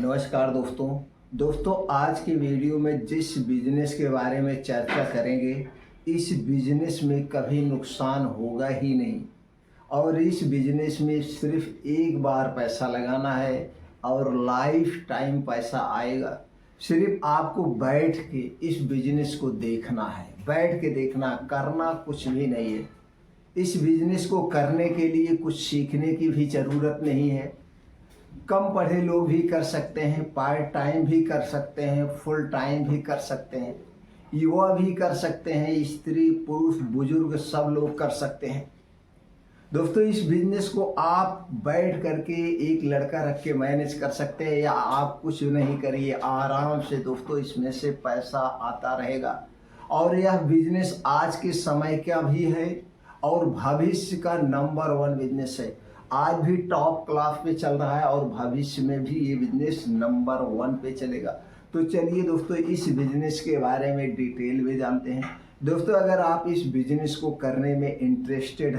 नमस्कार दोस्तों आज की वीडियो में जिस बिजनेस के बारे में चर्चा करेंगे, इस बिजनेस में कभी नुकसान होगा ही नहीं और इस बिजनेस में सिर्फ एक बार पैसा लगाना है और लाइफ टाइम पैसा आएगा। सिर्फ आपको बैठ के इस बिजनेस को देखना है, बैठ के देखना, करना कुछ भी नहीं है। इस बिजनेस को करने के लिए कुछ सीखने की भी ज़रूरत नहीं है। कम पढ़े लोग भी कर सकते हैं, पार्ट टाइम भी कर सकते हैं, फुल टाइम भी कर सकते हैं, युवा भी कर सकते हैं, स्त्री पुरुष बुजुर्ग सब लोग कर सकते हैं। दोस्तों इस बिजनेस को आप बैठ करके एक लड़का रख के मैनेज कर सकते हैं या आप कुछ नहीं करिए, आराम से दोस्तों इसमें से पैसा आता रहेगा। और यह बिजनेस आज के समय का भी है और भविष्य का नंबर 1 बिजनेस है। आज भी टॉप क्लास पे चल रहा है और भविष्य में भी ये बिजनेस नंबर 1 पे चलेगा। तो चलिए दोस्तों इस बिजनेस के बारे में डिटेल में जानते हैं। दोस्तों अगर आप इस बिजनेस को करने में इंटरेस्टेड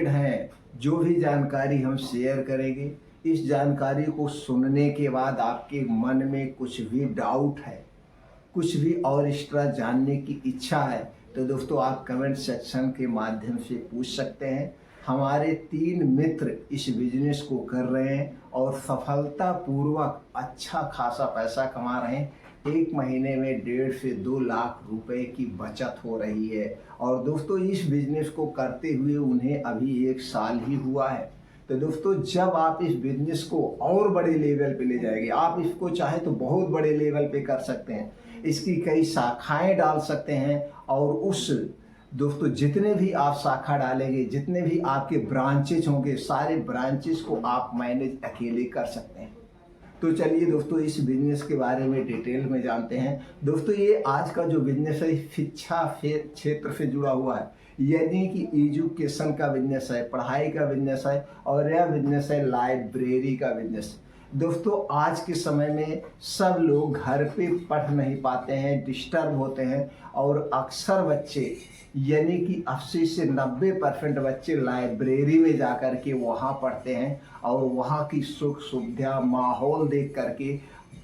हैं, जो भी जानकारी हम शेयर करेंगे, इस जानकारी को सुनने के बाद आपके मन में कुछ भी डाउट है, कुछ भी और एक्स्ट्रा जानने की इच्छा है, तो दोस्तों आप कमेंट सेक्शन के माध्यम से पूछ सकते हैं। हमारे 3 मित्र इस बिजनेस को कर रहे हैं और सफलतापूर्वक अच्छा खासा पैसा कमा रहे हैं। एक महीने में 1.5 से 2 लाख रुपए की बचत हो रही है। और दोस्तों इस बिजनेस को करते हुए उन्हें अभी 1 साल ही हुआ है। तो दोस्तों जब आप इस बिजनेस को और बड़े लेवल पे ले जाएंगे, आप इसको चाहे तो बहुत बड़े लेवल पे कर सकते हैं, इसकी कई शाखाएं डाल सकते हैं और उस दोस्तों जितने भी आप शाखा डालेंगे, जितने भी आपके ब्रांचेज होंगे, सारे ब्रांचेज को आप मैनेज अकेले कर सकते हैं। तो चलिए दोस्तों इस बिजनेस के बारे में डिटेल में जानते हैं। दोस्तों ये आज का जो बिजनेस है शिक्षा क्षेत्र से जुड़ा हुआ है, यानी कि एजुकेशन का बिजनेस है, पढ़ाई का बिजनेस है और यह बिजनेस है लाइब्रेरी का बिजनेस। दोस्तों आज के समय में सब लोग घर पे पढ़ नहीं पाते हैं, डिस्टर्ब होते हैं और अक्सर बच्चे यानी कि 80 से 90% बच्चे लाइब्रेरी में जा कर के वहाँ पढ़ते हैं और वहाँ की सुख सुविधा माहौल देख करके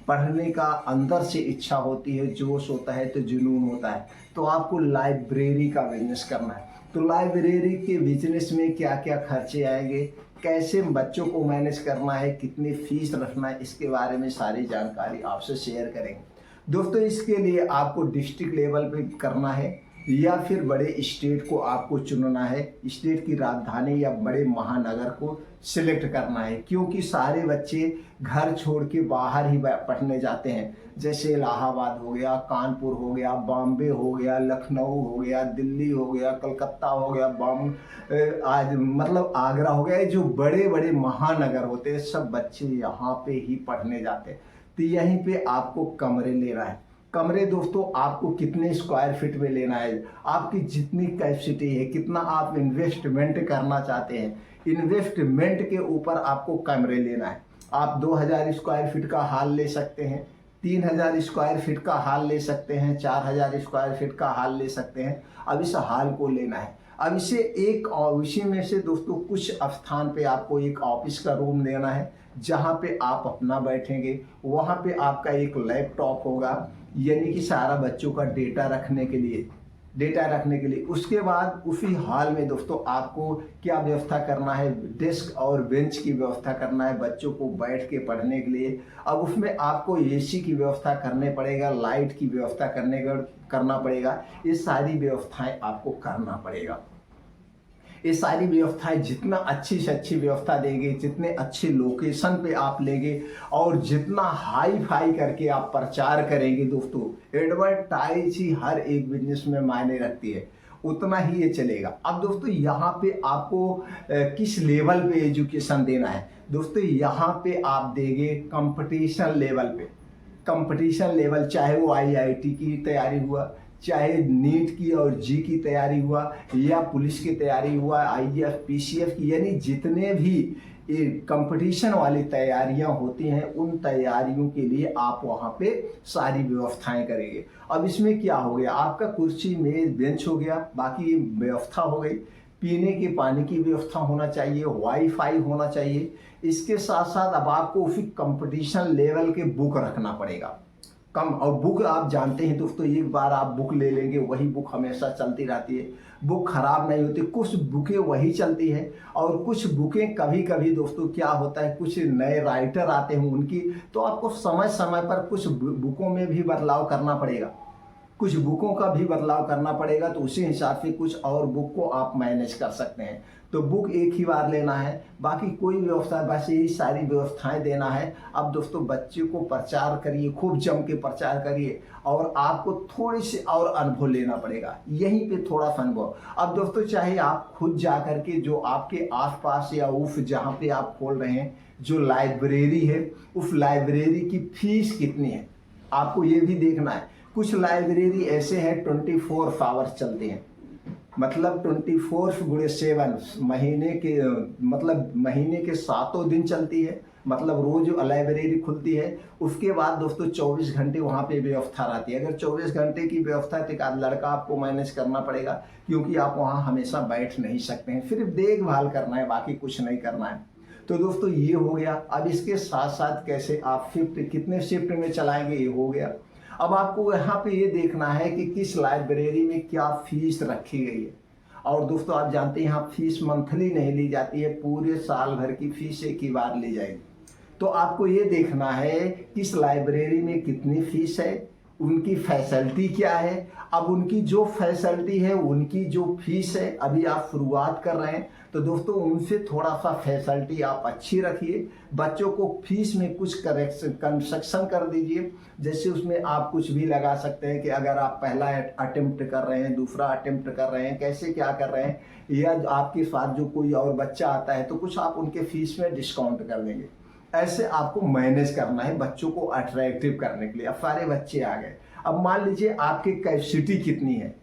पढ़ने का अंदर से इच्छा होती है, जोश होता है, तो जुनून होता है। तो आपको लाइब्रेरी का बिजनेस करना है। तो लाइब्रेरी के बिजनेस में क्या क्या खर्चे आएंगे, कैसे बच्चों को मैनेज करना है, कितनी फीस रखना है, इसके बारे में सारी जानकारी आपसे शेयर करेंगे। दोस्तों इसके लिए आपको डिस्ट्रिक्ट लेवल पे करना है या फिर बड़े स्टेट को आपको चुनना है, स्टेट की राजधानी या बड़े महानगर को सिलेक्ट करना है, क्योंकि सारे बच्चे घर छोड़ के बाहर ही पढ़ने जाते हैं। जैसे इलाहाबाद हो गया, कानपुर हो गया, बॉम्बे हो गया, लखनऊ हो गया, दिल्ली हो गया, कलकत्ता हो गया, आज मतलब आगरा हो गया, जो बड़े बड़े महानगर होते हैं सब बच्चे यहाँ पे ही पढ़ने जाते हैं। तो यहीं पे आपको कमरे लेना है। कमरे दोस्तों आपको कितने स्क्वायर फीट में लेना है, आपकी जितनी कैपेसिटी है, कितना आप इन्वेस्टमेंट करना चाहते हैं, इन्वेस्टमेंट के ऊपर आपको कमरे लेना है। आप 2000 स्क्वायर फीट का हॉल ले सकते हैं, 3000 स्क्वायर फीट का हॉल ले सकते हैं, 4000 स्क्वायर फीट का हॉल ले सकते हैं। अब इस हॉल को लेना है। अब इसे इसी में से दोस्तों कुछ स्थान पे आपको एक ऑफिस का रूम देना है, जहाँ पे आप अपना बैठेंगे। वहाँ पे आपका एक लैपटॉप होगा, यानी कि सारा बच्चों का डेटा रखने के लिए। उसके बाद उसी हॉल में दोस्तों आपको क्या व्यवस्था करना है, डेस्क और बेंच की व्यवस्था करना है बच्चों को बैठ के पढ़ने के लिए। अब उसमें आपको एसी की व्यवस्था करने पड़ेगा, लाइट की व्यवस्था करना पड़ेगा। ये सारी व्यवस्थाएं आपको करना पड़ेगा। ये सारी व्यवस्थाएं जितना अच्छी से अच्छी व्यवस्था देंगे, जितने अच्छे लोकेशन पे आप लेंगे और जितना हाई फाई करके आप प्रचार करेंगे दोस्तों, एडवर्टाइज ही हर एक बिजनेस में मायने रखती है, उतना ही ये चलेगा। अब दोस्तों यहाँ पे आपको किस लेवल पे एजुकेशन देना है, दोस्तों यहाँ पे आप देंगे कंपटीशन लेवल पे। कंपटीशन लेवल चाहे वो IIT की तैयारी हुआ, चाहे नीट की और जी की तैयारी हुआ, या पुलिस की तैयारी हुआ, IAF PCF की, यानी जितने भी ये कंपटीशन वाली तैयारियां होती हैं उन तैयारियों के लिए आप वहाँ पे सारी व्यवस्थाएं करेंगे। अब इसमें क्या हो गया, आपका कुर्सी मेज बेंच हो गया, बाकी ये व्यवस्था हो गई। पीने के पानी की व्यवस्था होना चाहिए, वाईफाई होना चाहिए, इसके साथ साथ अब आपको फिर कंपटीशन लेवल के बुक रखना पड़ेगा कम। और बुक आप जानते हैं दोस्तों, एक बार आप बुक ले लेंगे वही बुक हमेशा चलती रहती है, बुक खराब नहीं होती। कुछ बुकें वही चलती है और कुछ बुकें कभी कभी दोस्तों क्या होता है, कुछ नए राइटर आते हैं उनकी, तो आपको समय समय पर कुछ बुकों में भी बदलाव करना पड़ेगा, कुछ बुकों का भी बदलाव करना पड़ेगा। तो उसी हिसाब से कुछ और बुक को आप मैनेज कर सकते हैं। तो बुक एक ही बार लेना है, बाकी कोई व्यवस्था, बस यही सारी व्यवस्थाएं देना है। अब दोस्तों बच्चे को प्रचार करिए, खूब जम के प्रचार करिए और आपको थोड़ी सी और अनुभव लेना पड़ेगा, यहीं पे थोड़ा सा अनुभव। अब दोस्तों चाहे आप खुद जा करके जो आपके आसपास या उफ जहाँ पे आप खोल रहे हैं जो लाइब्रेरी है, उस लाइब्रेरी की फीस कितनी है आपको ये भी देखना है। कुछ लाइब्रेरी ऐसे हैं 24 आवर्स चलते हैं, मतलब 24/7 महीने के, मतलब महीने के 7 दिन चलती है, मतलब रोज लाइब्रेरी खुलती है। उसके बाद दोस्तों 24 घंटे वहाँ पे व्यवस्था रहती है। अगर 24 घंटे की व्यवस्था है तो एक आध लड़का आपको मैनेज करना पड़ेगा, क्योंकि आप वहाँ हमेशा बैठ नहीं सकते हैं, सिर्फ देखभाल करना है, बाकी कुछ नहीं करना है। तो दोस्तों ये हो गया। अब इसके साथ साथ कैसे आप शिफ्ट, कितने शिफ्ट में चलाएंगे ये हो गया। अब आपको यहाँ पे ये देखना है कि किस लाइब्रेरी में क्या फीस रखी गई है। और दोस्तों आप जानते हैं यहाँ फीस मंथली नहीं ली जाती है, पूरे साल भर की फीस एक ही बार ली जाएगी। तो आपको ये देखना है किस लाइब्रेरी में कितनी फीस है, उनकी फैसिलिटी क्या है। अब उनकी जो फैसिलिटी है, उनकी जो फीस है, अभी आप शुरुआत कर रहे हैं तो दोस्तों उनसे थोड़ा सा फैसिलिटी आप अच्छी रखिए। बच्चों को फीस में कुछ कंसेक्शन कर दीजिए, जैसे उसमें आप कुछ भी लगा सकते हैं कि अगर आप पहला अटेम्प्ट कर रहे हैं, दूसरा अटेम्प्ट कर रहे हैं, कैसे क्या कर रहे हैं, या आपके साथ जो कोई और बच्चा आता है तो कुछ आप उनके फीस में डिस्काउंट कर देंगे। ऐसे आपको मैनेज करना है बच्चों को अट्रैक्टिव करने के लिए। अब सारे बच्चे आ गए, अब मान लीजिए आपकी कैपेसिटी कितनी है।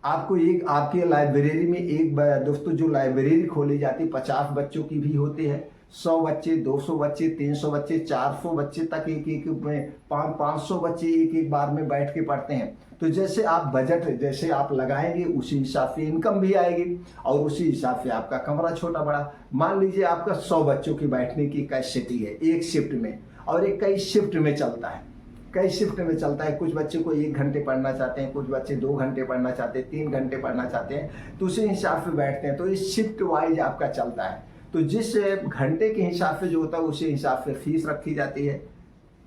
आपको एक आपके लाइब्रेरी में एक दोस्तों जो लाइब्रेरी खोली जाती है 50 बच्चों की भी होती है, 100 बच्चे, 200 बच्चे, 300 बच्चे, 400 बच्चे तक एक में 500 बच्चे एक बार में बैठ के पढ़ते हैं। तो जैसे आप बजट जैसे आप लगाएंगे उसी हिसाब से इनकम भी आएगी और उसी हिसाब से आपका कमरा छोटा बड़ा। मान लीजिए आपका 100 बच्चों की बैठने की कैपेसिटी है एक शिफ्ट में, और एक कई शिफ्ट में चलता है, कई शिफ्ट में चलता है। कुछ बच्चे को 1 घंटे पढ़ना चाहते हैं, कुछ बच्चे 2 घंटे पढ़ना चाहते हैं, 3 घंटे पढ़ना चाहते हैं, तो उसी हिसाब से बैठते हैं। तो इस शिफ्ट वाइज आपका चलता है। तो जिस घंटे के हिसाब से जो होता है उसी हिसाब से फीस रखी जाती है।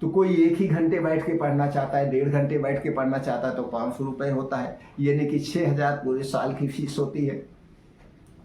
तो कोई 1 ही घंटे बैठ के पढ़ना चाहता है, 1.5 घंटे बैठ के पढ़ना चाहता है तो 500 रुपये होता है, यानी कि 6000 पूरे साल की फीस होती है,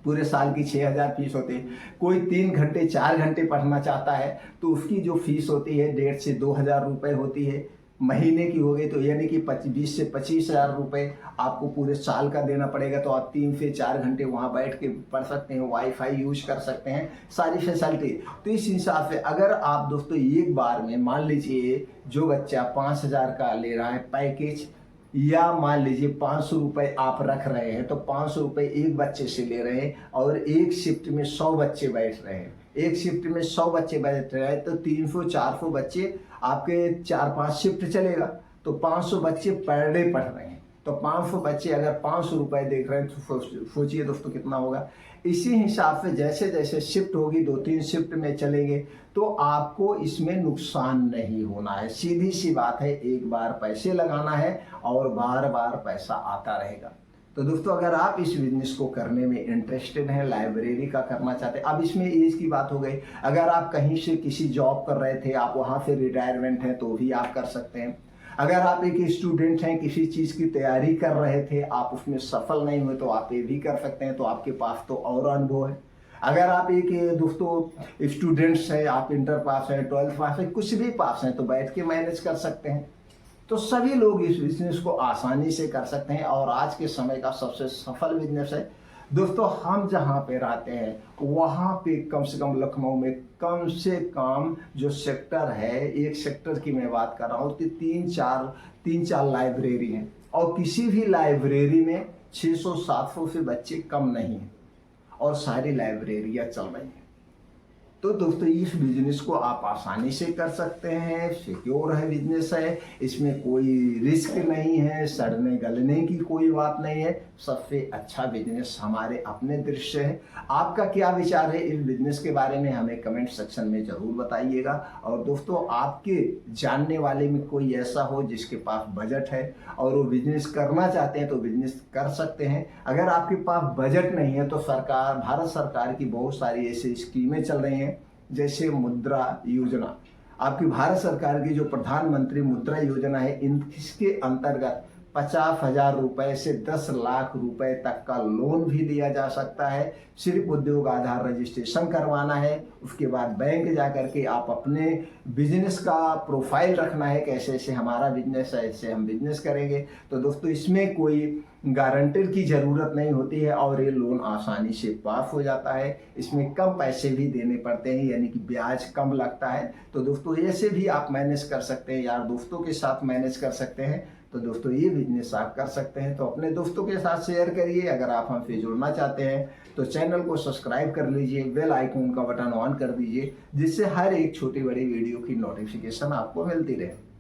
पूरे साल की 6000 फीस होती है। कोई 3 घंटे 4 घंटे पढ़ना चाहता है तो उसकी जो फीस होती है 1,500 से 2,000 रुपये होती है, महीने की हो गई तो यानी कि 20 से 25,000 रुपये आपको पूरे साल का देना पड़ेगा। तो आप 3 से 4 घंटे वहाँ बैठ के पढ़ सकते हैं, वाईफाई यूज कर सकते हैं, सारी फैसिलिटी। तो इस हिसाब से अगर आप दोस्तों एक बार में मान लीजिए जो बच्चा 5,000 का ले रहा है पैकेज, या मान लीजिए 500 रुपये आप रख रहे हैं तो 500 रुपये एक बच्चे से ले रहे हैं और एक शिफ्ट में 100 बच्चे बैठ रहे हैं, एक शिफ्ट में 100 बच्चे बैठ रहे हैं तो 300-400 बच्चे आपके 4-5 शिफ्ट चलेगा तो 500 बच्चे पर डे पढ़ रहे हैं। तो 500 बच्चे अगर 500 रुपये देख रहे हैं तो सोचिए दोस्तों कितना होगा। इसी हिसाब से जैसे जैसे शिफ्ट होगी 2-3 शिफ्ट में चलेंगे तो आपको इसमें नुकसान नहीं होना है। सीधी सी बात है, एक बार पैसे लगाना है और बार बार पैसा आता रहेगा। तो दोस्तों अगर आप इस बिजनेस को करने में इंटरेस्टेड हैं, लाइब्रेरी का करना चाहते हैं, अब इसमें एज की बात हो गई। अगर आप कहीं से किसी जॉब कर रहे थे, आप वहाँ से रिटायरमेंट हैं तो भी आप कर सकते हैं। अगर आप एक स्टूडेंट हैं, किसी चीज़ की तैयारी कर रहे थे, आप उसमें सफल नहीं हुए तो आप ये भी कर सकते हैं, तो आपके पास तो और अनुभव है। अगर आप एक दोस्तों स्टूडेंट्स हैं, आप इंटर पास हैं, 12th पास हैं, कुछ भी पास हैं तो बैठ के मैनेज कर सकते हैं। तो सभी लोग इस बिजनेस को आसानी से कर सकते हैं और आज के समय का सबसे सफल बिजनेस है। दोस्तों हम जहाँ पे रहते हैं वहाँ पे कम से कम लखनऊ में कम से कम जो सेक्टर है, एक सेक्टर की मैं बात कर रहा हूँ तो 3-4 लाइब्रेरी हैं और किसी भी लाइब्रेरी में 600-700 से बच्चे कम नहीं हैं और सारी लाइब्रेरियाँ चल रही हैं। तो दोस्तों इस बिजनेस को आप आसानी से कर सकते हैं, सिक्योर है बिजनेस है, इसमें कोई रिस्क नहीं है, सड़ने गलने की कोई बात नहीं है। सबसे अच्छा बिजनेस हमारे अपने दृश्य है। आपका क्या विचार है इस बिजनेस के बारे में हमें कमेंट सेक्शन में ज़रूर बताइएगा। और दोस्तों आपके जानने वाले में कोई ऐसा हो जिसके पास बजट है और वो बिजनेस करना चाहते हैं तो बिजनेस कर सकते हैं। अगर आपके पास बजट नहीं है तो भारत सरकार की बहुत सारी ऐसी स्कीमें चल रही हैं, जैसे मुद्रा योजना। आपकी भारत सरकार की जो प्रधानमंत्री मुद्रा योजना है, इसके अंतर्गत 50,000 रुपए से 10 लाख रुपए तक का लोन भी दिया जा सकता है। सिर्फ उद्योग आधार रजिस्ट्रेशन करवाना है, उसके बाद बैंक जा करके आप अपने बिजनेस का प्रोफाइल रखना है, कैसे ऐसे हमारा बिजनेस है, ऐसे हम बिजनेस करेंगे। तो दोस्तों इसमें कोई गारंटर की ज़रूरत नहीं होती है और ये लोन आसानी से पास हो जाता है। इसमें कम पैसे भी देने पड़ते हैं, यानी कि ब्याज कम लगता है। तो दोस्तों ऐसे भी आप मैनेज कर सकते हैं, यार दोस्तों के साथ मैनेज कर सकते हैं। तो दोस्तों ये बिजनेस आप कर सकते हैं, तो अपने दोस्तों के साथ शेयर करिए। अगर आप हमसे जुड़ना चाहते हैं तो चैनल को सब्सक्राइब कर लीजिए, बेल आइकन का बटन ऑन कर दीजिए, जिससे हर एक छोटी बड़ी वीडियो की नोटिफिकेशन आपको मिलती रहे।